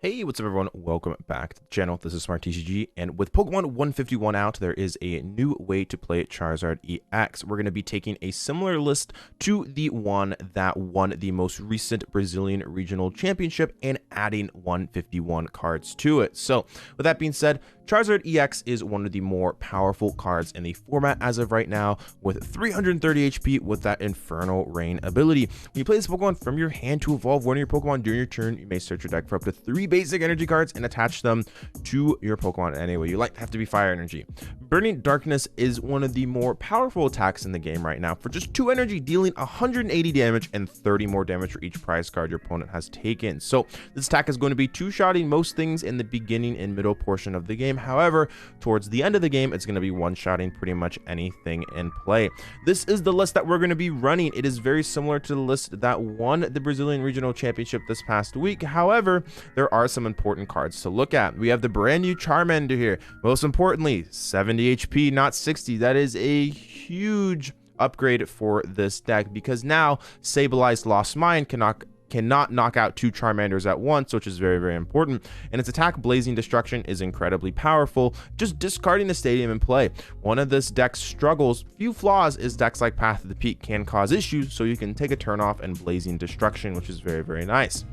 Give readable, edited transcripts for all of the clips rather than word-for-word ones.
Hey, what's up everyone? Welcome back to the channel. This is Smart TCG, and with Pokemon 151 out, there is a new way to play Charizard EX. We're going to be taking a similar list to the one that won the most recent Brazilian Regional Championship and adding 151 cards to it. So, with that being said, Charizard EX is one of the more powerful cards in the format as of right now, with 330 HP with that Infernal Rain ability. When you play this Pokemon from your hand to evolve one of your Pokemon during your turn, you may search your deck for up to 3 basic energy cards and attach them to your Pokemon any way you like. Have to be fire energy. Burning Darkness is one of the more powerful attacks in the game right now. For just 2 energy, dealing 180 damage and 30 more damage for each prize card your opponent has taken. So this attack is going to be two-shotting most things in the beginning and middle portion of the game. However, towards the end of the game, it's going to be one-shotting pretty much anything in play. This is the list that we're going to be running. It is very similar to the list that won the Brazilian Regional Championship this past week. However, there are some important cards to look at. We have the brand new Charmander here. Most importantly, 70 HP, not 60. That is a huge upgrade for this deck because now Sableyes Lost Mine cannot knock out 2 Charmanders at once, which is very, very important. And its attack, Blazing Destruction, is incredibly powerful, just discarding the stadium in play. One of this deck's struggles, few flaws, is decks like Path of the Peak can cause issues, so you can take a turn off and Blazing Destruction, which is very, very nice.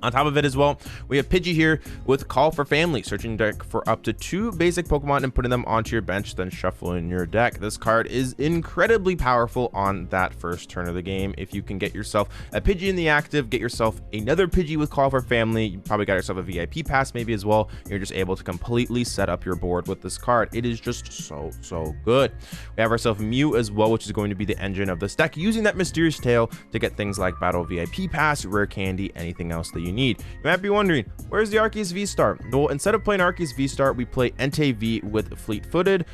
On top of it as well, we have Pidgey here with Call for Family, searching deck for up to 2 basic Pokemon and putting them onto your bench, then shuffling your deck. This card is incredibly powerful on that first turn of the game. If you can get yourself a Pidgey in the active, get yourself another Pidgey with Call for Family, you probably got yourself a VIP pass maybe as well. You're just able to completely set up your board with this card. It is just so good. We have ourselves Mew as well, which is going to be the engine of this deck, using that mysterious tail to get things like Battle VIP Pass, Rare Candy, anything else that you need. You might be wondering, where's the Arceus V-Star? Well, instead of playing Arceus V-Star, we play Entei V with Fleet-Footed,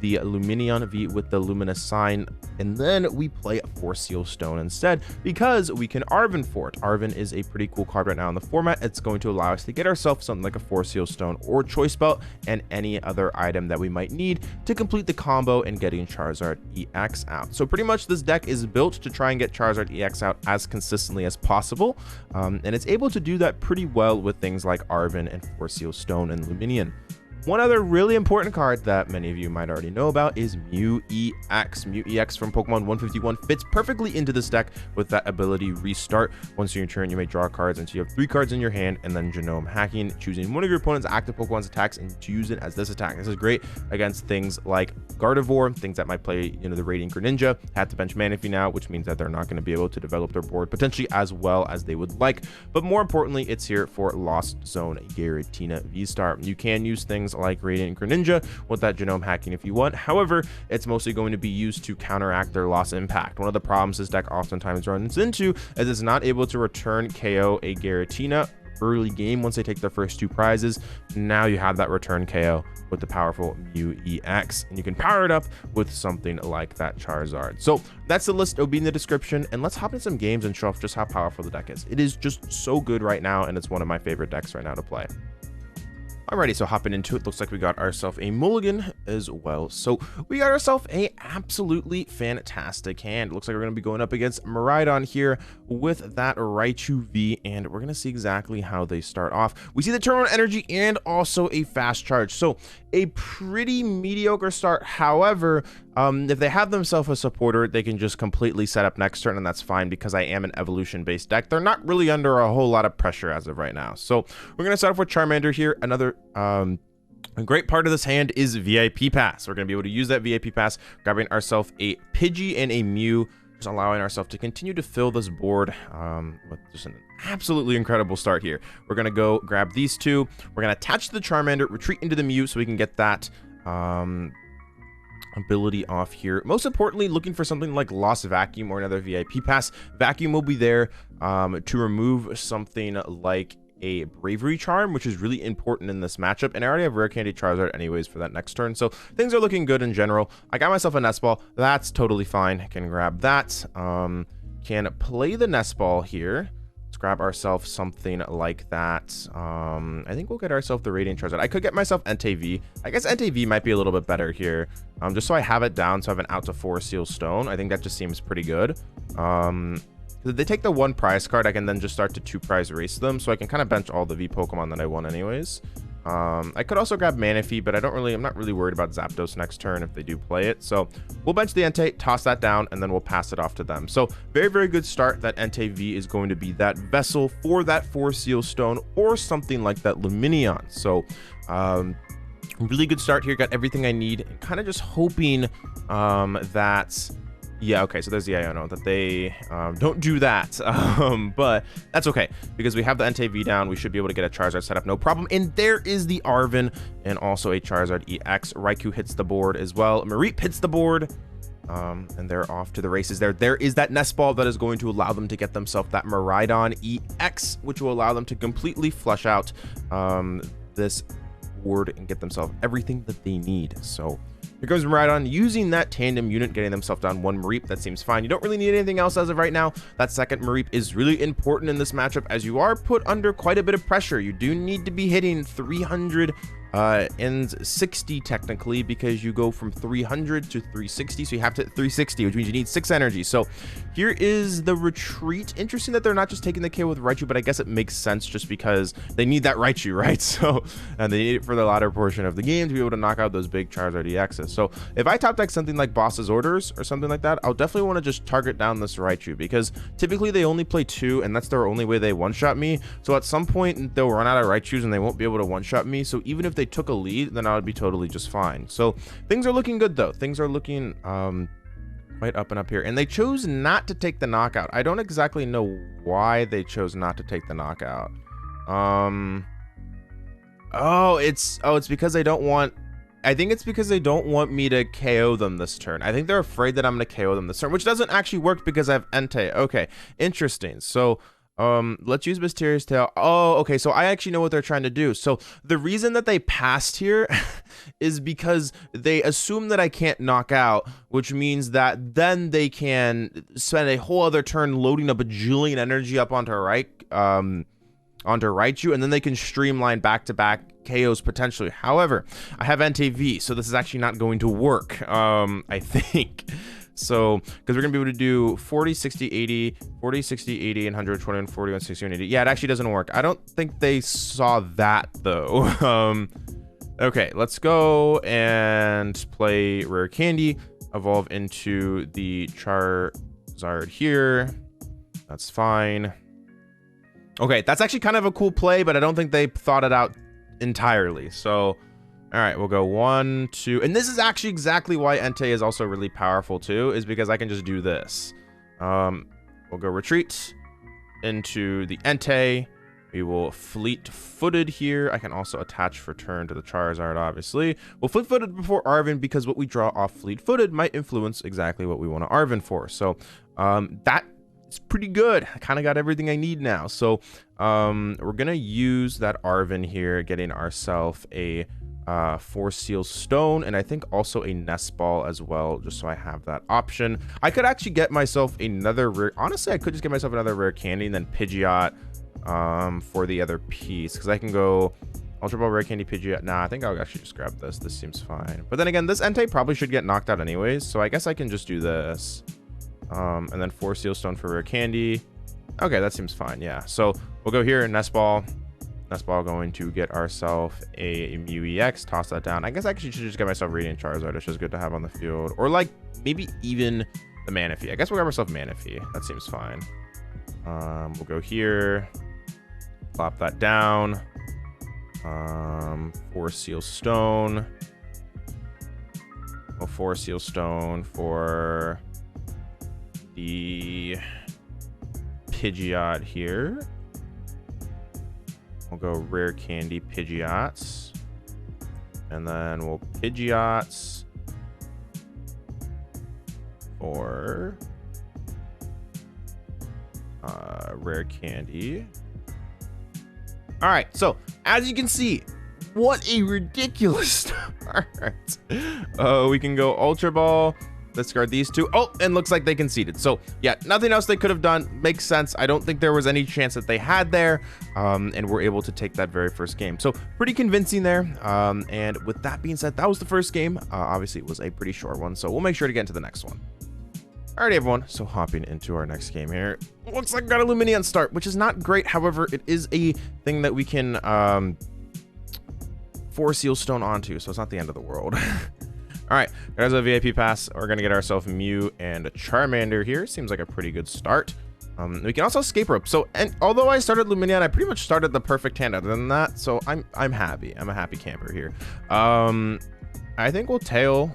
the Lumineon V with the Luminous Sign, and then we play Force Seal Stone instead because we can Arven for it. Arven is a pretty cool card right now in the format. It's going to allow us to get ourselves something like a Force Seal Stone or Choice Belt and any other item that we might need to complete the combo and getting Charizard EX out. So pretty much this deck is built to try and get Charizard EX out as consistently as possible, and it's able to do that pretty well with things like Arven and Force Seal Stone and Lumineon. One other really important card that many of you might already know about is Mew EX. Mew EX from Pokemon 151 fits perfectly into this deck with that ability Restart. Once in your turn, you may draw cards until you have 3 cards in your hand, and then Genome Hacking, choosing one of your opponent's active Pokemon's attacks and to use it as this attack. This is great against things like Gardevoir, things that might play, the Radiant Greninja. Had to bench Manaphy now, which means that they're not going to be able to develop their board potentially as well as they would like. But more importantly, it's here for Lost Zone Giratina V-Star. You can use things like Radiant Greninja with that Genome Hacking if you want. However, it's mostly going to be used to counteract their loss impact. One of the problems this deck oftentimes runs into is it's not able to return KO a Giratina early game once they take their first 2 prizes. Now you have that return KO with the powerful Mew EX, and you can power it up with something like that Charizard. So that's the list. It'll be in the description, and let's hop into some games and show off just how powerful the deck is. It is just so good right now, and it's one of my favorite decks right now to play. Alrighty, so hopping into it, looks like we got ourselves a mulligan as well. So we got ourselves a absolutely fantastic hand. It looks like we're going to be going up against Miraidon here with that Raichu V, and we're going to see exactly how they start off. We see the turn on energy and also a fast charge. So a pretty mediocre start. However, if they have themselves a supporter, they can just completely set up next turn, and that's fine because I am an evolution-based deck. They're not really under a whole lot of pressure as of right now. So we're going to start off with Charmander here. Another a great part of this hand is VIP Pass. We're going to be able to use that VIP Pass, grabbing ourselves a Pidgey and a Mew, just allowing ourselves to continue to fill this board with just an absolutely incredible start here. We're going to go grab these 2. We're going to attach to the Charmander, retreat into the Mew so we can get that ability off here. Most importantly, looking for something like Lost Vacuum or another VIP Pass. Vacuum will be there to remove something like a Bravery Charm, which is really important in this matchup, and I already have Rare Candy Charizard anyways for that next turn, so things are looking good in general. I got myself a Nest Ball. That's totally fine. I can grab that. Can play the Nest Ball here. Let's grab ourselves something like that. I think we'll get ourselves the Radiant Charizard. I could get myself Entei V. I guess Entei V might be a little bit better here, just so I have it down, so I have an out to Force Seal Stone. I think that just seems pretty good. If they take the 1 prize card, I can then just start to 2 prize race them, so I can kind of bench all the V Pokemon that I want anyways. I could also grab Manaphy, but I'm not really worried about Zapdos next turn if they do play it. So we'll bench the Entei, toss that down, and then we'll pass it off to them. So very, very good start. That Entei V is going to be that vessel for that 4 Seal Stone or something like that Lumineon. So really good start here. Got everything I need, and kind of just hoping that... Yeah, okay, so there's the Iono, that they don't do that, but that's okay, because we have the Entei V down. We should be able to get a Charizard set up, no problem. And there is the Arven, and also a Charizard EX. Raikou hits the board as well. Mareep hits the board, and they're off to the races there. There is that Nest Ball that is going to allow them to get themselves that Miraidon EX, which will allow them to completely flush out this board and get themselves everything that they need. So here goes Miraidon using that tandem unit, getting themselves down 1 Mareep. That seems fine. You don't really need anything else as of right now. That second Mareep is really important in this matchup, as you are put under quite a bit of pressure. You do need to be hitting 360 technically, because you go from 300 to 360, so you have to hit 360, which means you need 6 energy. So here is the retreat. Interesting that they're not just taking the KO with Raichu, but I guess it makes sense just because they need that Raichu, right? So and they need it for the latter portion of the game to be able to knock out those big Charizard EXs. So if I top deck something like Boss's Orders or something like that, I'll definitely want to just target down this Raichu, because typically they only play 2, and that's their only way they one-shot me. So at some point they'll run out of Raichus and they won't be able to one-shot me. So even if they took a lead, then I would be totally just fine. So things are looking good though. Things are looking quite up and up here. And they chose not to take the knockout. I don't exactly know why they chose not to take the knockout. It's because they don't want... I think it's because they don't want me to KO them this turn. I think they're afraid that I'm going to KO them this turn, which doesn't actually work because I have Entei. Okay, interesting. So let's use Mysterious Tail. Oh, okay, so I actually know what they're trying to do. So the reason that they passed here is because they assume that I can't knock out, which means that then they can spend a whole other turn loading up a bajillion energy up onto Raichu, and then they can streamline back-to-back KOs potentially. However, I have Entei V, so this is actually not going to work, I think. So, because we're going to be able to do 40, 60, 80, 40, 60, 80, and 120, and 41, 60, and 80. Yeah, it actually doesn't work. I don't think they saw that, though. Okay, let's go and play Rare Candy, evolve into the Charizard here. That's fine. Okay, that's actually kind of a cool play, but I don't think they thought it out entirely. So, all right, we'll go 1, 2, and this is actually exactly why Entei is also really powerful too, is because I can just do this. We'll go retreat into the Entei. We will fleet-footed here. I can also attach for turn to the Charizard, obviously. We'll fleet-footed before Arven, because what we draw off fleet-footed might influence exactly what we want to Arven for. So, that it's pretty good. I kind of got everything I need now. So we're gonna use that Arven here, getting ourselves a 4 Seal Stone, and I think also a Nest Ball as well, just so I have that option. I could actually get myself another rare... Honestly, I could just get myself another Rare Candy and then Pidgeot for the other piece, because I can go Ultra Ball, Rare Candy, Pidgeot. Nah, I think I'll actually just grab this. This seems fine. But then again, this Entei probably should get knocked out anyways, so I guess I can just do this. And then 4 Seal Stone for Rare Candy. Okay, that seems fine, yeah. So we'll go here, Nest Ball. Nest Ball going to get ourselves a Mew EX, toss that down. I guess I actually should just get myself Radiant Charizard. It's just good to have on the field. Or like, maybe even the Manaphy. I guess we'll grab ourselves Manaphy. That seems fine. We'll go here. Plop that down. 4 Seal Stone. Well, 4 Seal Stone for... the Pidgeot here. We'll go Rare Candy Pidgeots, and then we'll Pidgeots for Rare Candy. All right, so as you can see, what a ridiculous start. We can go Ultra Ball. Discard these 2. Oh, and looks like they conceded. So yeah, nothing else they could have done. Makes sense. I don't think there was any chance that they had there, and we're able to take that very first game. So pretty convincing there. And with that being said, that was the first game. Obviously it was a pretty short one, so we'll make sure to get into the next one. Alrighty, everyone, so hopping into our next game here. Looks like I got a Lumineon start, which is not great. However, it is a thing that we can force Seal Stone onto, so it's not the end of the world. Alright, there's a VIP pass. We're going to get ourselves Mew and a Charmander here. Seems like a pretty good start. We can also Escape Rope. So, and although I started Lumineon, I pretty much started the perfect hand other than that, so I'm happy. I'm a happy camper here. I think we'll tail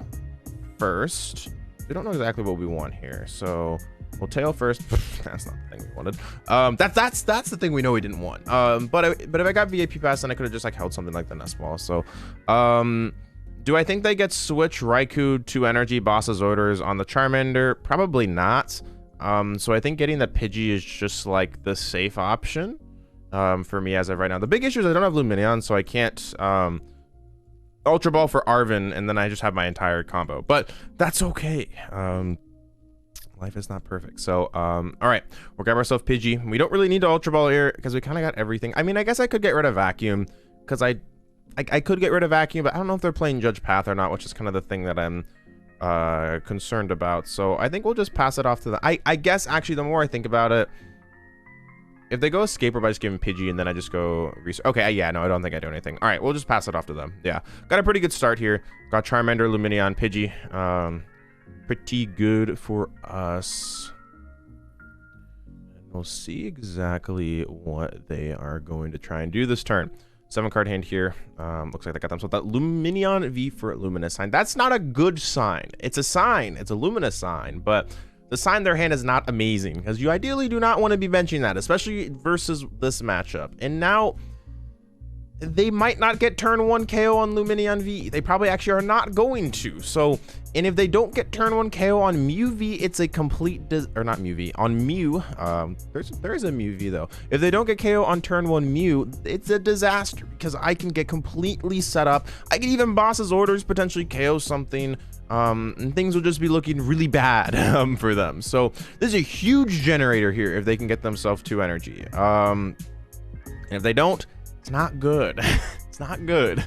first. We don't know exactly what we want here, so we'll tail first. That's not the thing we wanted. That's the thing we know we didn't want. But if I got VIP pass, then I could have just like held something like the Nest Ball. So, do I think they get switch Raikou to energy boss's orders on the Charmander? Probably not. So I think getting the Pidgey is just like the safe option for me as of right now. The big issue is I don't have Lumineon, so I can't Ultra Ball for Arven, and then I just have my entire combo. But that's okay. Life is not perfect. So, all right, we'll grab ourselves Pidgey. We don't really need to Ultra Ball here because we kind of got everything. I mean, I guess I could get rid of Vacuum because I could get rid of Vacuum, but I don't know if they're playing Judge Path or not, which is kind of the thing that I'm concerned about. So I think we'll just pass it off to the I guess actually the more I think about it, if they go Escape Rope, I just give him Pidgey and then I just go research. Okay, yeah, no, I don't think I do anything. All right, we'll just pass it off to them. Yeah, got a pretty good start here. Got Charmander, Lumineon, Pidgey. Pretty good for us. And we'll see exactly what they are going to try and do this turn. 7-card hand here. Looks like they got themselves that Lumineon V for Luminous sign. That's not a good sign. It's a sign. It's a Luminous sign, but the sign in their hand is not amazing because you ideally do not want to be benching that, especially versus this matchup. And now they might not get turn 1 KO on Lumineon V. They probably actually are not going to. So, and if they don't get turn 1 KO on Mew V, it's a complete or not Mew V, on Mew. There is a Mew V though. If they don't get KO on turn 1 Mew, it's a disaster because I can get completely set up. I can even boss's orders potentially KO something. And things will just be looking really bad for them. So this is a huge generator here if they can get themselves 2 energy. And if they don't, it's not good. It's not good.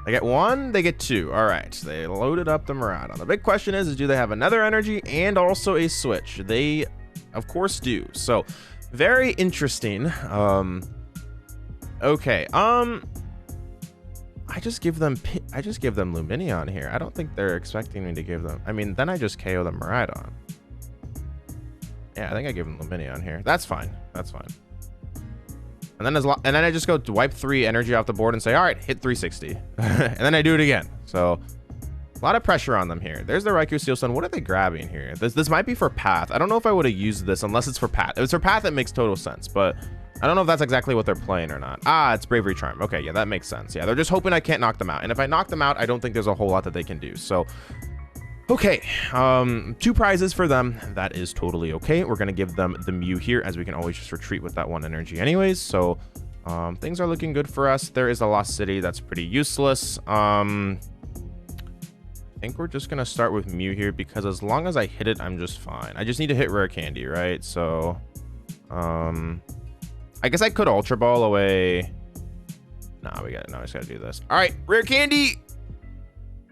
They get 1, they get 2. All right, they loaded up the Miraidon. The big question is do they have another energy and also a switch? They, of course, do. So very interesting. Okay. I just give them Lumineon here. I don't think they're expecting me to give them. I mean, then I just KO the Miraidon. Yeah, I think I give them Lumineon here. That's fine. That's fine. And then I just go to wipe 3 energy off the board and say, all right, hit 360. And then I do it again. So a lot of pressure on them here. There's the Raikou Steel Stone. What are they grabbing here? This might be for Path. I don't know if I would have used this unless it's for Path. If it's for Path, it makes total sense. But I don't know if that's exactly what they're playing or not. Ah, it's Bravery Charm. Okay, yeah, that makes sense. Yeah, they're just hoping I can't knock them out. And if I knock them out, I don't think there's a whole lot that they can do. So, okay, 2 prizes for them. That is totally okay. We're going to give them the Mew here as we can always just retreat with that 1 energy anyways. So, things are looking good for us. There is a Lost City. That's pretty useless. I think we're just going to start with Mew here because as long as I hit it, I'm just fine. I just need to hit Rare Candy, right? So, I guess I could Ultra Ball away. Nah, we just gotta do this. All right, Rare Candy.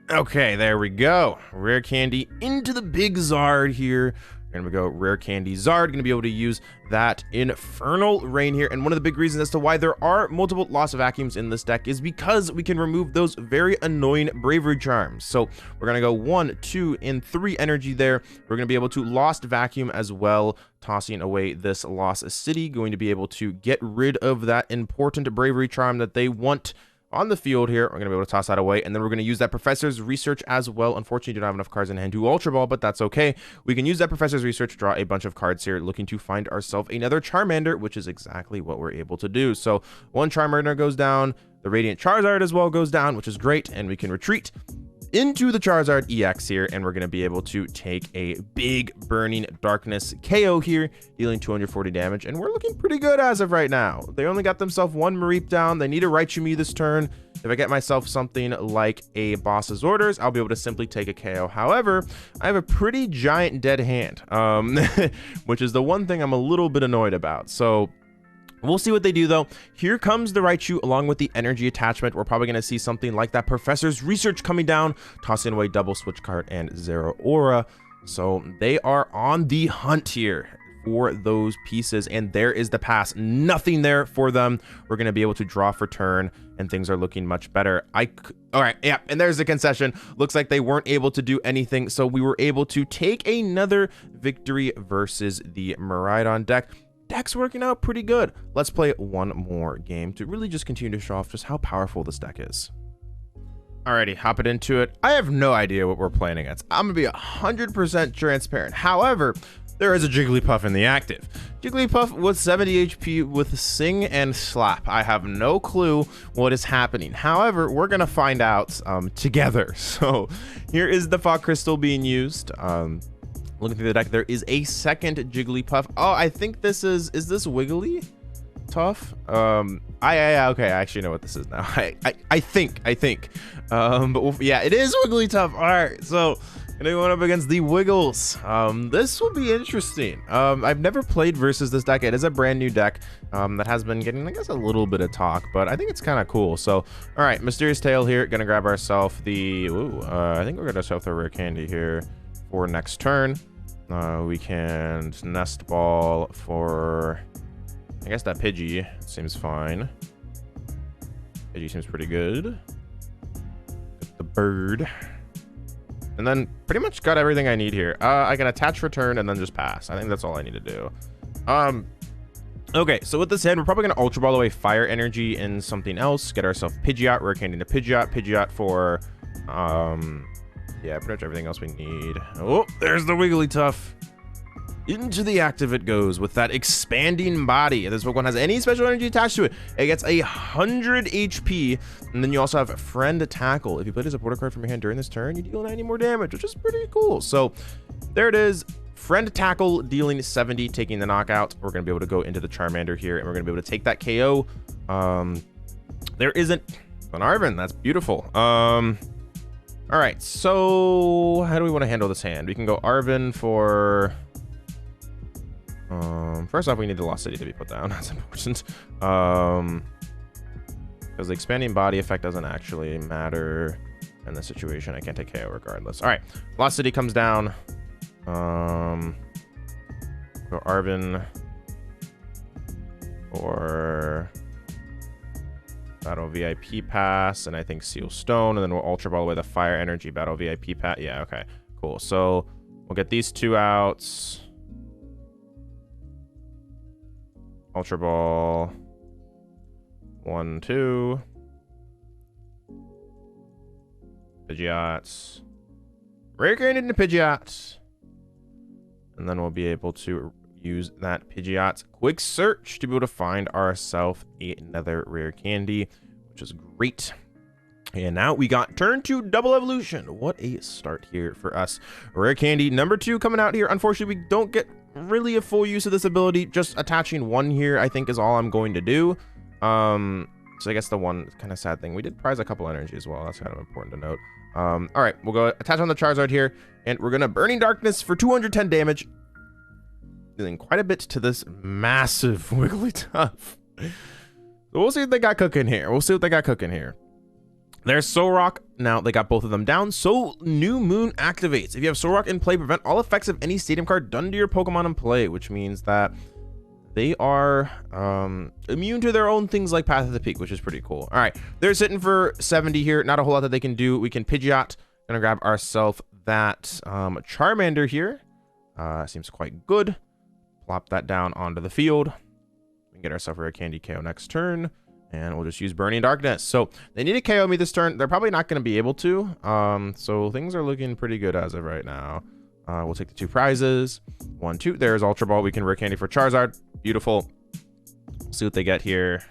Okay, there we go. Rare Candy into the big Zard here. We're gonna go Rare Candy Zard. Gonna be able to use that Infernal Rain here. And one of the big reasons as to why there are multiple Lost Vacuums in this deck is because we can remove those very annoying Bravery Charms. So we're gonna go 1, 2, and 3 energy there. We're gonna be able to Lost Vacuum as well, tossing away this Lost City. Going to be able to get rid of that important Bravery Charm that they want on the field here. We're going to be able to toss that away, and then we're going to use that Professor's Research as well. Unfortunately, do not have enough cards in hand to Ultra Ball, but that's okay. We can use that Professor's Research to draw a bunch of cards here, looking to find ourselves another Charmander, which is exactly what we're able to do. So 1 Charmander goes down, the Radiant Charizard as well goes down, which is great, and we can retreat into the Charizard EX here, and we're going to be able to take a big Burning Darkness KO here, dealing 240 damage, and we're looking pretty good as of right now. They only got themselves 1 Mareep down. They need a Raichu Me this turn. If I get myself something like a Boss's Orders, I'll be able to simply take a KO. However, I have a pretty giant dead hand, which is the one thing I'm a little bit annoyed about. So we'll see what they do, though. Here comes the Raichu along with the energy attachment. We're probably going to see something like that Professor's Research coming down, tossing away double switch card and Zero Aura. So they are on the hunt here for those pieces, and there is the pass. Nothing there for them. We're going to be able to draw for turn, and things are looking much better. All right, yeah, and there's the concession. Looks like they weren't able to do anything, so we were able to take another victory versus the Miraidon deck. Deck's working out pretty good. Let's play one more game to really just continue to show off just how powerful this deck is. Alrighty, hopping into it. I have no idea what we're playing against. I'm gonna be 100% transparent. However, there is a Jigglypuff in the active. Jigglypuff with 70 HP with Sing and Slap. I have no clue what is happening. However, we're gonna find out together. So here is the Fog Crystal being used. Looking through the deck, there is a second Jigglypuff. Oh, I think this is this Wiggly? Tough. Okay, I actually know what this is now. I think. But yeah, it is Wigglytuff. All right, so going up against the Wiggles. This will be interesting. I've never played versus this deck. It is a brand new deck that has been getting, I guess, a little bit of talk, but I think it's kind of cool. So, all right, Mysterious Tail here. Gonna grab ourselves the. I think we're gonna self the Rare Candy here for next turn. We can Nest Ball for. I guess that Pidgey seems fine. Pidgey seems pretty good. Get the bird. And then pretty much got everything I need here. I can attach return and then just pass. I think that's all I need to do. Okay, so with this hand, we're probably going to Ultra Ball away Fire Energy and something else. Get ourselves Pidgeot, Rare Candy to Pidgeot. Pidgeot for, yeah, pretty much everything else we need. Oh, there's the Wigglytuff. Into the active it goes with that expanding body. If this Pokemon has any special energy attached to it, it gets 100 HP. And then you also have Friend Tackle. If you play a supporter card from your hand during this turn, you deal 90 more damage, which is pretty cool. So there it is. Friend Tackle dealing 70, taking the knockout. We're going to be able to go into the Charmander here, and we're going to be able to take that KO. There isn't an Arven. That's beautiful. All right, so how do we want to handle this hand? We can go Arven for... first off, we need the Lost City to be put down. That's important. Because the expanding body effect doesn't actually matter in this situation. I can't take KO regardless. All right, Lost City comes down. Go Arven or Battle VIP Pass, and I think Seal Stone, and then we'll Ultra Ball away the Fire Energy Battle VIP Pass. Yeah, okay, cool. So we'll get these two outs. Ultra Ball 1, 2. Pidgeots. Rare Candy into Pidgeots. And then we'll be able to use that Pidgeot's quick search to be able to find ourselves another Rare Candy, which is great. And now we got turn 2 double evolution. What a start here for us. Rare Candy number 2 coming out here. Unfortunately, we don't get really a full use of this ability. Just attaching one here, I think, is all I'm going to do. So I guess the one kind of sad thing, we did prize a couple energy as well. That's kind of important to note. All right, we'll go attach on the Charizard here, and we're gonna Burning Darkness for 210 damage, dealing quite a bit to this massive Wigglytuff. So we'll see what they got cooking here. There's Solrock. Now they got both of them down. So New Moon activates. If you have Solrock in play, prevent all effects of any stadium card done to your Pokemon in play, which means that they are immune to their own things like Path of the Peak, which is pretty cool. All right, they're sitting for 70 here. Not a whole lot that they can do. We can Pidgeot. Gonna grab ourselves that Charmander here. Seems quite good. Plop that down onto the field. We can get ourselves a Candy KO next turn. And we'll just use Burning Darkness. So they need to KO me this turn. They're probably not going to be able to. So things are looking pretty good as of right now. We'll take the 2 prizes. 1, 2. There's Ultra Ball. We can Rare Candy for Charizard. Beautiful. See what they get here.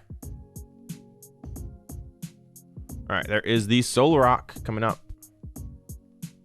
All right, there is the Solrock coming up.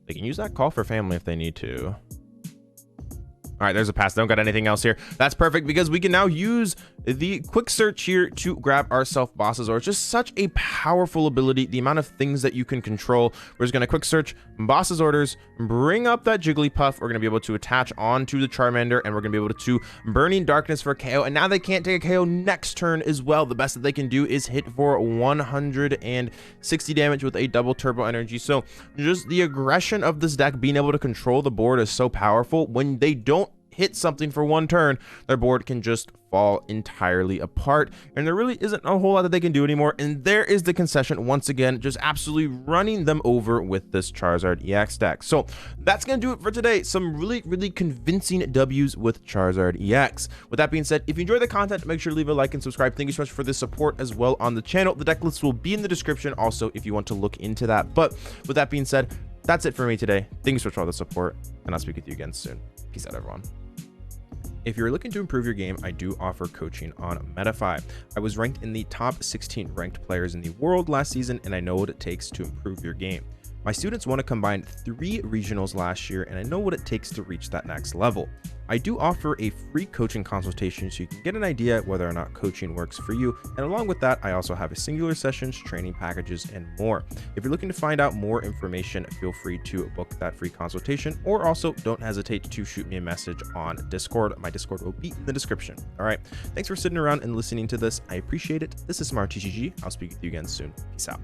They can use that Call for Family if they need to. All right, there's a pass. They don't got anything else here. That's perfect because we can now use the quick search here to grab ourselves bosses are just such a powerful ability. The amount of things that you can control. We're just going to quick search bosses orders, bring up that Jigglypuff. We're going to be able to attach onto the Charmander, and we're going to be able to Burning Darkness for KO. And now they can't take a KO next turn as well. The best that they can do is hit for 160 damage with a double turbo energy. So just the aggression of this deck, being able to control the board, is so powerful. When they don't hit something for one turn, their board can just fall entirely apart, and there really isn't a whole lot that they can do anymore. And there is the concession once again, just absolutely running them over with this Charizard EX deck. So that's gonna do it for today. Some really convincing W's with Charizard EX. With that being said, if you enjoy the content, make sure to leave a like and subscribe. Thank you so much for the support as well on the channel. The deck list will be in the description also if you want to look into that. But with that being said, that's it for me today. Thank you so much for all the support, and I'll speak with you again soon. Peace out, everyone. If you're looking to improve your game, I do offer coaching on Manaphy. I was ranked in the top 16 ranked players in the world last season, and I know what it takes to improve your game. My students want to combine 3 regionals last year, and I know what it takes to reach that next level. I do offer a free coaching consultation so you can get an idea whether or not coaching works for you, and along with that, I also have a singular sessions, training packages, and more. If you're looking to find out more information, feel free to book that free consultation, or also don't hesitate to shoot me a message on Discord. My Discord will be in the description. All right, thanks for sitting around and listening to this. I appreciate it. This is Smart TCG. I'll speak with you again soon. Peace out.